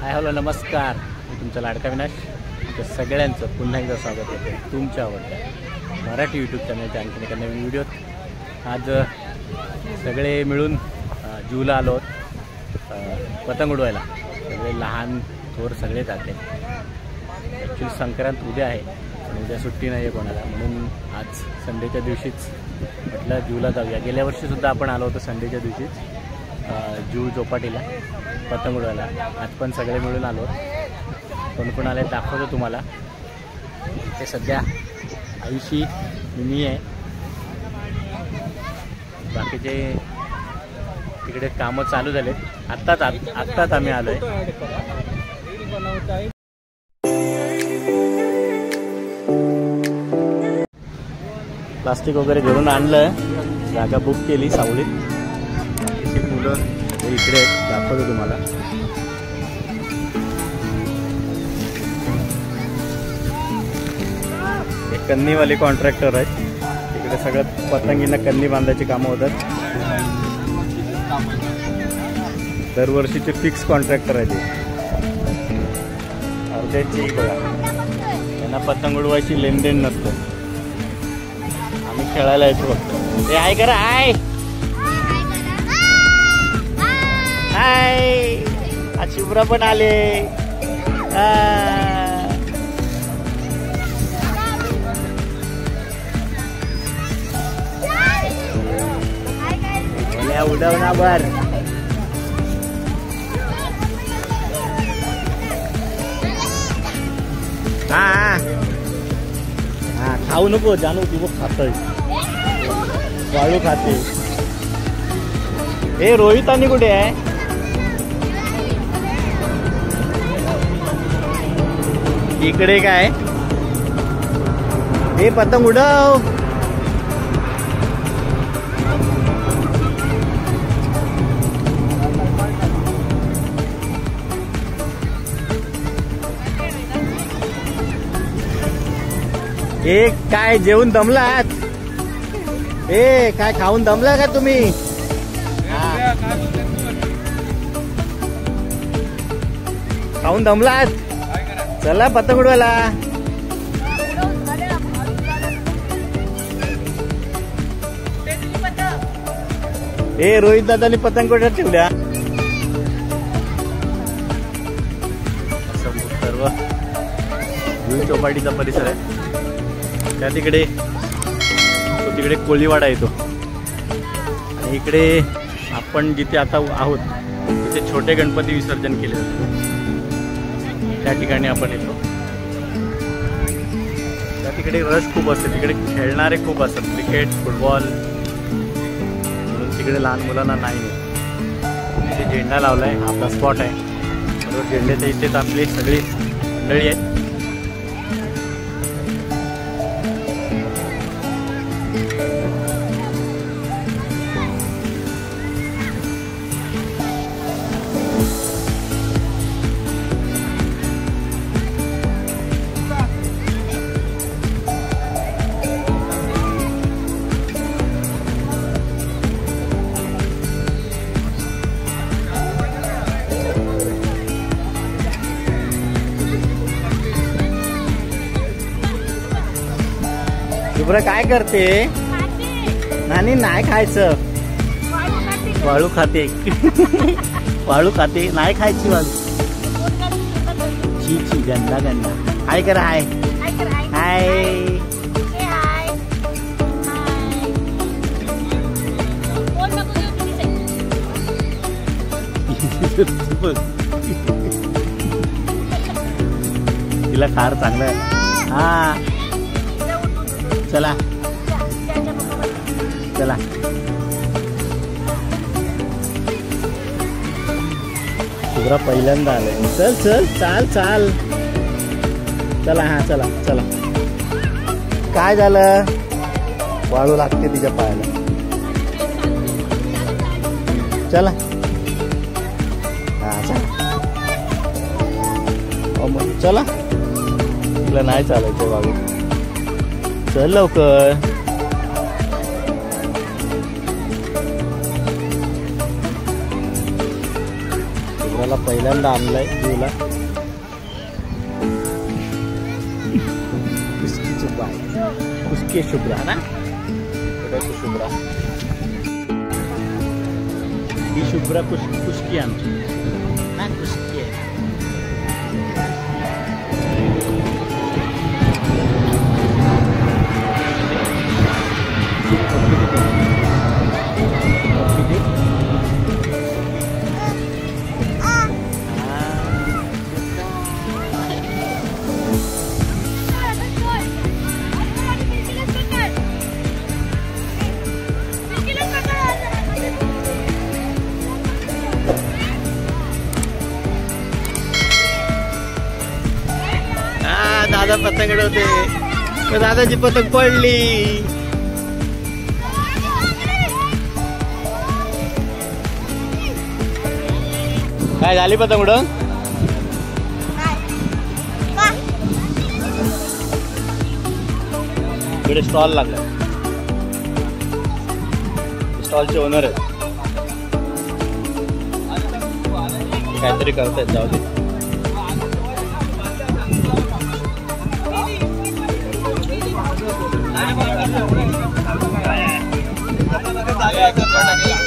Hello नमस्कार, मी तुमचा लाडका विनाश. तुमच्या सगळ्यांचं पुन्हा एकदा स्वागत करते तुमच्या आवडत्या मराठी यूट्यूब चॅनलच्या आणखीन एका नवीन व्हिडिओत. आज सगळे मिळून जूला आलो पतंग उडवायला. सगळे लहान थोर सगळे जाते. ॲक्च्युली संक्रांत उद्या आहे पण उद्या सुट्टी नाही आहे कोणाला, म्हणून आज संडेच्या दिवशीच म्हटलं जूला जाऊया. गेल्या वर्षीसुद्धा आपण आलो होतो संडेच्या दिवशीच जू चौपाटीला पतंग उडवायला. आज पण सगळे मिळून आलो. कोण आले दाखवतो तुम्हाला. ते सध्या आयुषी मी आहे, बाकीचे तिकडे कामं चालू झालेत. आत्ताच आम्ही आलो आहे. प्लास्टिक वगैरे घेऊन आणलं, जागा बुक केली सावलीत. बाकीची मुलं इकडे दाखवतो तुम्हाला. हे कन्नीवाले कॉन्ट्रॅक्टर आहेत. तिकडे सगळं पतंगींना कन्नी बांधायची कामं होतात. दरवर्षीचे फिक्स कॉन्ट्रॅक्टर आहेत. अर्ध्याची बघा, त्यांना पतंग उडवायची लेनदेन नसतं. आम्ही खेळायला येतो फक्त. ते आहे करा, हाय हाय. आज शुभ्रा पण आले. उडव ना बर. हा खाऊ नको जानू, ती बघ खातय वाळू खाते. हे रोहित आणि कुठे आहे? इकडे काय? हे पतंग उडव. हे काय जेवून दमलात? हे काय खाऊन दमला का तुम्ही? खाऊन दमलात? चला पतंग उडवायला. हे रोहित दादानी पतंग उडवत ठेवल्या. सर्व जू चौपाटीचा परिसर आहे. त्या तिकडे कोळीवाडा येतो आणि इकडे आपण जिथे आता आहोत तिथे छोटे गणपती विसर्जन केले जाते. त्या ठिकाणी आपण येतो. त्या तिकडे रश खूप असते. तिकडे खेळणारे खूप असतात, क्रिकेट फुटबॉल, म्हणून तिकडे लहान मुलांना नाही. तिथे झेंडा लावलाय, आपला स्पॉट आहे. बरोबर झेंड्याच्या इथेच आपली सगळी मंडळी आहे. शुभ्रा काय करते? नानी नाही खायचं. वाळू खाते. वाळू खाते, नाही खायची वाळू. छी छी, गंदा गंदा. हाय करा, हाय हाय. तिला खार चांगलं आहे. हा चला चला. शुभ्रा पहिल्यांदा आले. चल चल, चाल चाल. चला हा चला चला. काय झालं? वाळू लागते तिच्या पायाला. चला हा चला. चला, तिला नाही चालायचं वाळू. चल लवकर. शुभ्राला पहिल्यांदा आणलाय जीवला. कुस्कीची बाय, कुस्की शुभ्रा ना, शुभ्रा ही शुभ्रा कुस्की आमची ना, कुस्की आहे. दादा पतंग उडवते, तर दादाची पतंग पडली. काय झाली पतंग उडवून? इकडे स्टॉल लागला, स्टॉलचे ओनर आहेत, काहीतरी करतायत. जाऊ दे.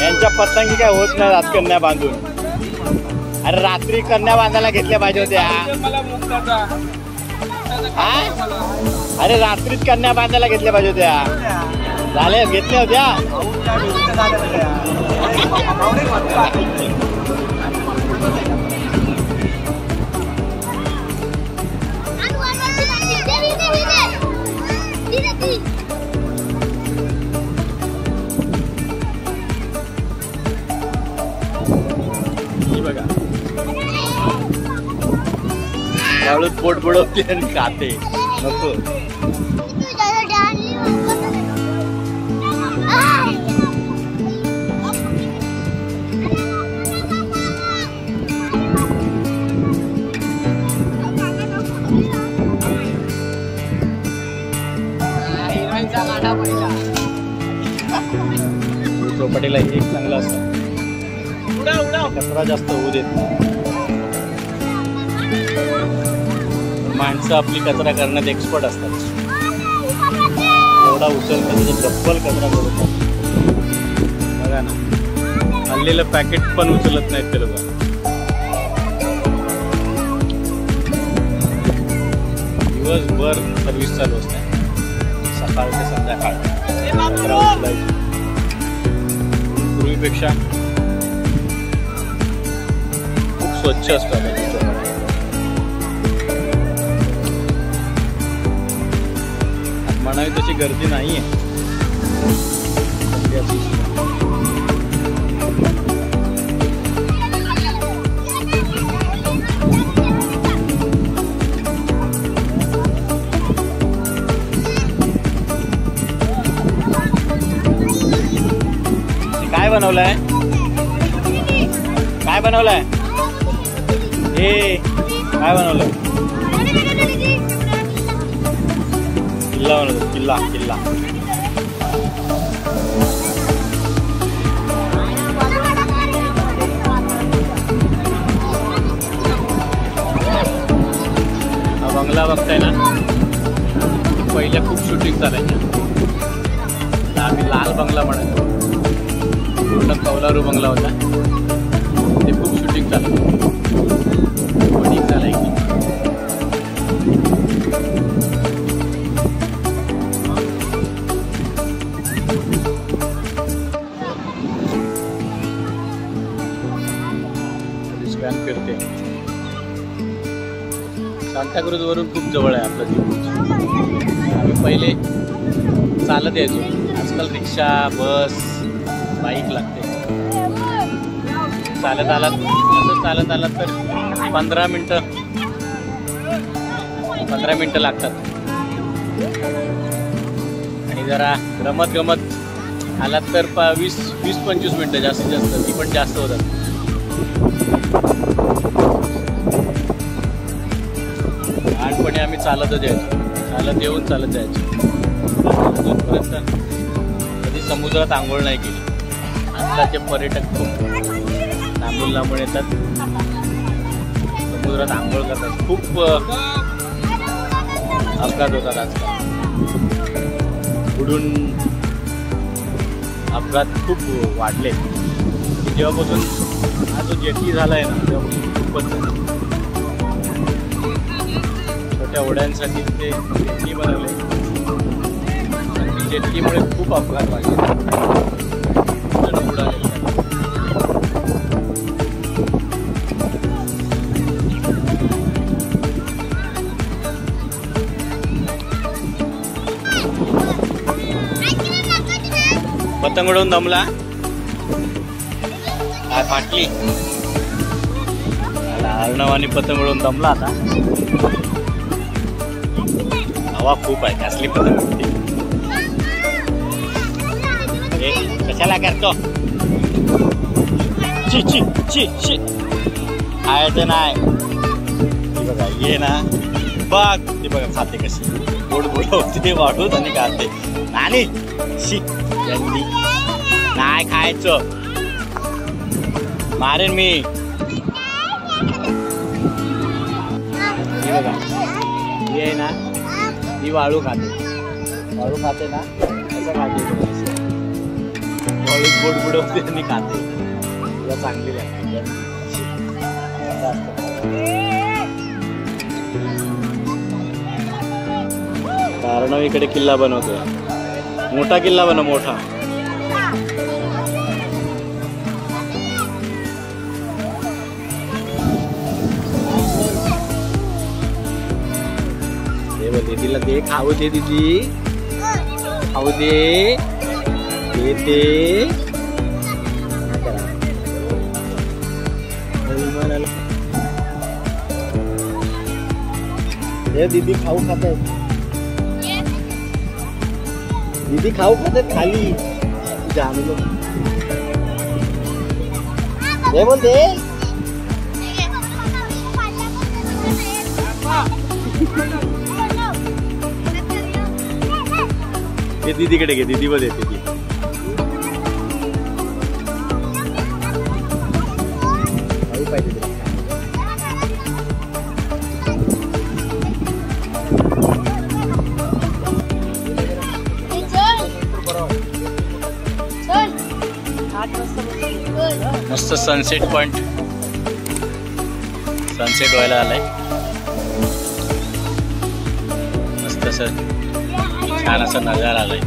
यांच्या पतंगी काय होत नाही रात कन्या बांधून. अरे रात्री कन्या बांधायला घेतल्या पाहिजे होत्या. अरे रात्रीच कन्या बांधायला घेतल्या पाहिजे होत्या. झाले घेतल्या होत्या. त्यावेळेस पोट बुडवते आणि खाते. नको चौपाटीला एक चांगला असतं, कचरा जास्त होऊ देत नाही. माणसं आपली कचरा करण्यात एक्सपर्ट असतात. एवढा उचलतात त्याचा डब्बल कचरा करतात. बघा ना, खाल्लेलं पॅकेट पण उचलत नाहीत ते लोक. दिवसभर सर्व्हिस चालू असते, सकाळ ते संध्याकाळ. कचरा उचलायची पूर्वीपेक्षा खूप स्वच्छ असतात. म्हणावी तशी गर्दी नाहीये. काय बनवलंय? काय बनवलंय? हे काय बनवलंय? किल्ला बनवतो. किल्ला किल्ला हा बंगला बघताय ना, पहिल्या खूप शूटिंग चालायच्या. आम्ही लाल बंगला म्हणायचो. पूर्ण कौलारू बंगला होता. ते खूप शूटिंग चालायचं. शूटिंग चालायची. फिरते. सांताक्रूज वरून खूप जवळ आहे आपलं जीव. आम्ही पहिले चालत यायचो. आजकाल रिक्षा, बस, बाईक लागते. चालत आलात तर 15 मिनटं लागतात. आणि जरा गमत आलात तर 20-25 मिनटं जास्तीत जास्त. ती पण जास्त होतात. लहानपणी आम्ही चालतच यायचो. चालत येऊन चालत जायचो. जोपर्यंत कधी समुद्रात आंघोळ नाही केली. आजकालचे पर्यटक खूप लांबून येतात. समुद्रात आंघोळ करतात. खूप अपघात होतात आजकाल. बुडून अपघात खूप वाढले. जेव्हापासून हा जो जेटी झाला आहे ना तेव्हापासून खूपच झालं. छोट्या ओढ्यांसाठी ते जेटी बनवले. जेटीमुळे खूप अपघात वाढले. पतंग उडवून दमला, काय फाटली. अर्णवानी पतंग उडवून दमला. आता हवा खूप आहे, कसली पतंग उडते. कशाला करतो? ची ची ची ची खायचं नाही. बघा ये ना, बघ ते बघा खाते कशी गोड बोलवते वाढून आणि खाते. आणि शी नाही खायचं, मारेन मी. बघा ही आहे ना, ही वाळू खाते. वाळू खाते ना, कसं खाते वाळू गोड बुडवते आणि खाते. तुला चांगली लागते. कारण इकडे किल्ला बनवतोय. मोठा किल्ला बनव, मोठा. दीदीला दे, खाऊ दे दीदी, खाऊ दे. दे दीदी खाऊ खात आहेत. दीदी खाऊ खात आहेत खाली. जानलो दे, बोल दे. हे दीदीकडे घे, दीदी मध्ये येते ती. पाहिजे मस्त सनसेट पॉइंट. सनसेट व्हायला आलाय. मस्त सर छान असा नजारा आलाय.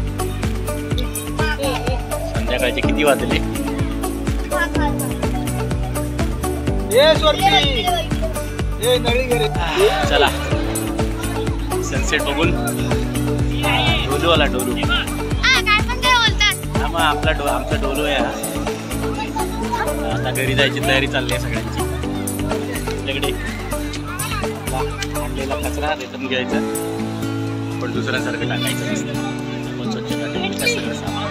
संध्याकाळचे किती वाजले? चला सनसेट बघून डोलू आला. डोलू हा मग आमचा डोलू आहे. आता घरी जायची तयारी चालली आहे सगळ्यांची. आपल्याकडे आणलेला कचरा रिटर्न घ्यायचा, पण दुसऱ्यांसारखं टाकायचं नसतं. आपण स्वच्छता ठेवायचं सगळं सामान.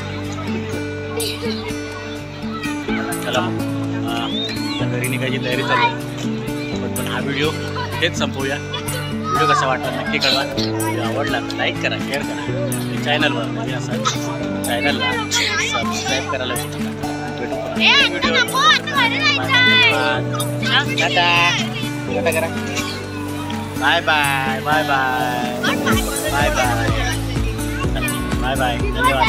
चला आता घरी निघायची तयारी चालू आहे. पण हा व्हिडिओ हेच संपवूया. व्हिडिओ कसा वाटला नक्की कळवा. व्हिडिओ आवडला तर लाईक करा, शेअर करा. चॅनलवर म्हणजे असं चॅनलला सबस्क्राईब करायला विसरू नका. Bye bye bye bye bye bye bye bye. धन्यवाद.